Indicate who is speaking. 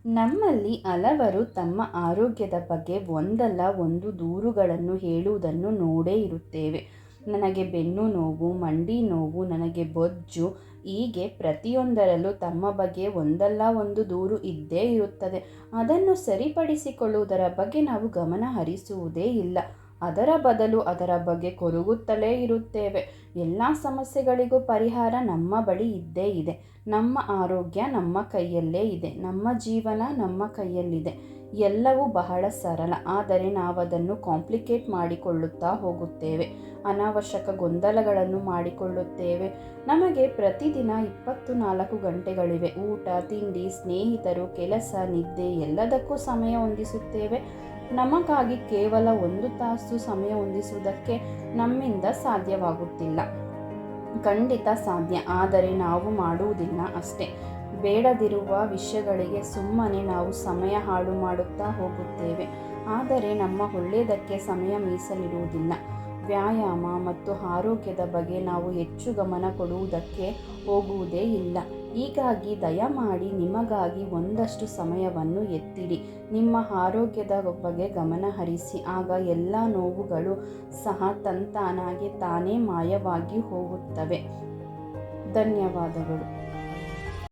Speaker 1: ನಮ್ಮಲ್ಲಿ ಹಲವರು ತಮ್ಮ ಆರೋಗ್ಯದ ಬಗ್ಗೆ ಒಂದಲ್ಲ ಒಂದು ದೂರುಗಳನ್ನು ಹೇಳುವುದನ್ನು ನೋಡೇ ಇರುತ್ತೇವೆ. ನನಗೆ ಬೆನ್ನು ನೋವು, ಮಂಡಿ ನೋವು, ನನಗೆ ಬೊಜ್ಜು, ಹೀಗೆ ಪ್ರತಿಯೊಂದರಲ್ಲೂ ತಮ್ಮ ಬಗ್ಗೆ ಒಂದಲ್ಲ ಒಂದು ದೂರು ಇದ್ದೇ ಇರುತ್ತದೆ. ಅದನ್ನು ಸರಿಪಡಿಸಿಕೊಳ್ಳುವುದರ ಬಗ್ಗೆ ನಾವು ಗಮನ ಹರಿಸುವುದೇ ಇಲ್ಲ. ಅದರ ಬದಲು ಅದರ ಬಗ್ಗೆ ಕೊರಗುತ್ತಲೇ ಇರುತ್ತೇವೆ. ಎಲ್ಲ ಸಮಸ್ಯೆಗಳಿಗೂ ಪರಿಹಾರ ನಮ್ಮ ಬಳಿ ಇದ್ದೇ ಇದೆ. ನಮ್ಮ ಆರೋಗ್ಯ ನಮ್ಮ ಕೈಯಲ್ಲೇ ಇದೆ. ನಮ್ಮ ಜೀವನ ನಮ್ಮ ಕೈಯಲ್ಲಿದೆ. ಎಲ್ಲವೂ ಬಹಳ ಸರಳ. ಆದರೆ ನಾವದನ್ನು ಕಾಂಪ್ಲಿಕೇಟ್ ಮಾಡಿಕೊಳ್ಳುತ್ತಾ ಹೋಗುತ್ತೇವೆ. ಅನಾವಶ್ಯಕ ಗೊಂದಲಗಳನ್ನು ಮಾಡಿಕೊಳ್ಳುತ್ತೇವೆ. ನಮಗೆ ಪ್ರತಿದಿನ 24 ಗಂಟೆಗಳಿವೆ. ಊಟ, ತಿಂಡಿ, ಸ್ನೇಹಿತರು, ಕೆಲಸ, ನಿದ್ದೆ ಎಲ್ಲದಕ್ಕೂ ಸಮಯ ಹೊಂದಿಸುತ್ತೇವೆ. ನಮಗಾಗಿ ಕೇವಲ 1 ತಾಸು ಸಮಯ ಹೊಂದಿಸುವುದಕ್ಕೆ ನಮ್ಮಿಂದ ಸಾಧ್ಯವಾಗುತ್ತಿಲ್ಲ. ಖಂಡಿತ ಸಾಧ್ಯ, ಆದರೆ ನಾವು ಮಾಡುವುದಿಲ್ಲ ಅಷ್ಟೇ. ಬೇಡದಿರುವ ವಿಷಯಗಳಿಗೆ ಸುಮ್ಮನೆ ನಾವು ಸಮಯ ಹಾಳು ಮಾಡುತ್ತಾ ಹೋಗುತ್ತೇವೆ. ಆದರೆ ನಮ್ಮ ಒಳ್ಳೆಯದಕ್ಕೆ ಸಮಯ ಮೀಸಲಿಡುವುದಿಲ್ಲ. ವ್ಯಾಯಾಮ ಮತ್ತು ಆರೋಗ್ಯದ ಬಗ್ಗೆ ನಾವು ಹೆಚ್ಚು ಗಮನ ಕೊಡುವುದಕ್ಕೆ ಹೋಗುವುದೇ ಇಲ್ಲ. ಹೀಗಾಗಿ ದಯಮಾಡಿ ನಿಮಗಾಗಿ ಒಂದಷ್ಟು ಸಮಯವನ್ನು ಎತ್ತಿಡಿ. ನಿಮ್ಮ ಆರೋಗ್ಯದ ಬಗ್ಗೆ ಗಮನ ಹರಿಸಿ. ಆಗ ಎಲ್ಲ ನೋವುಗಳು ಸಹ ತಾನಾಗಿ ತಾನೇ ಮಾಯವಾಗಿ ಹೋಗುತ್ತವೆ. ಧನ್ಯವಾದಗಳು.